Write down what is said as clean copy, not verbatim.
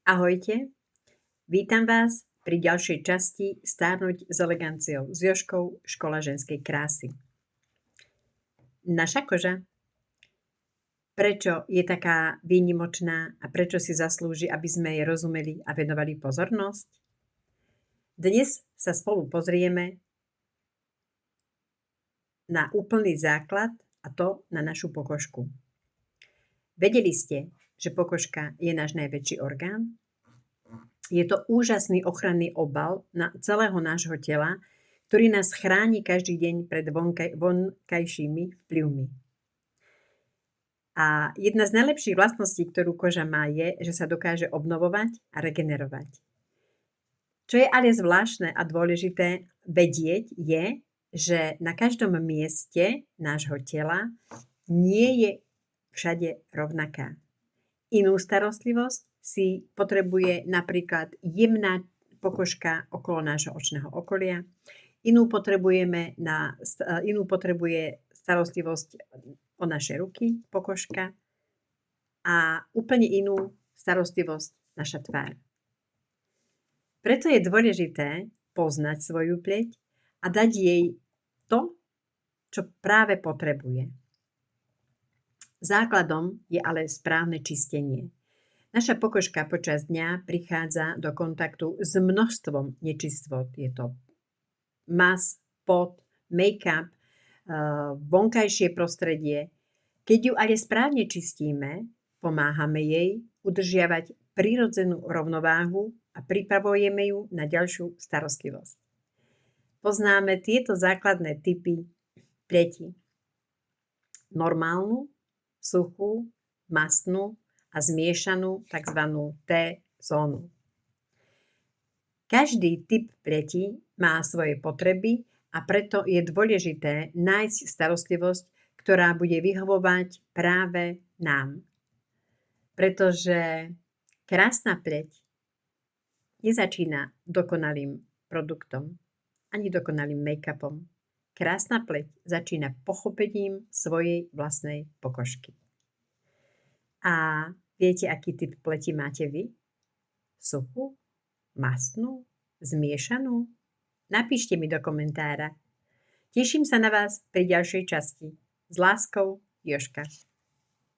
Ahojte, vítam vás pri ďalšej časti Stárnuť s eleganciou s Jožkou, Škola ženskej krásy. Naša koža, prečo je taká výnimočná a prečo si zaslúži, aby sme jej rozumeli a venovali pozornosť? Dnes sa spolu pozrieme na úplný základ, a to na našu pokožku. Vedeli ste, že pokožka je náš najväčší orgán? Je to úžasný ochranný obal na celého nášho tela, ktorý nás chráni každý deň pred vonkajšími vplyvmi. A jedna z najlepších vlastností, ktorú koža má, je, že sa dokáže obnovovať a regenerovať. Čo je ale zvláštne a dôležité vedieť je, že na každom mieste nášho tela nie je všade rovnaká. Inú starostlivosť si potrebuje napríklad jemná pokožka okolo nášho očného okolia, inú potrebuje starostlivosť o naše ruky, pokožka, a úplne inú starostlivosť naša tvár. Preto je dôležité poznať svoju pleť a dať jej to, čo práve potrebuje. Základom je ale správne čistenie. Naša pokožka počas dňa prichádza do kontaktu s množstvom nečistot. Je to mas, pot, make-up, vonkajšie prostredie. Keď ju ale správne čistíme, pomáhame jej udržiavať prirodzenú rovnováhu a pripravujeme ju na ďalšiu starostlivosť. Poznáme tieto základné typy pleti. Normálnu, suchú, mastnú a zmiešanú tzv. T-zónu. Každý typ pleti má svoje potreby a preto je dôležité nájsť starostlivosť, ktorá bude vyhovovať práve nám. Pretože krásna pleť nezačína dokonalým produktom ani dokonalým make-upom. Krásna pleť začína pochopením svojej vlastnej pokožky. A viete, aký typ pleti máte vy? Suchú? Mastnú? Zmiešanú? Napíšte mi do komentára. Teším sa na vás pri ďalšej časti. S láskou, Jožka.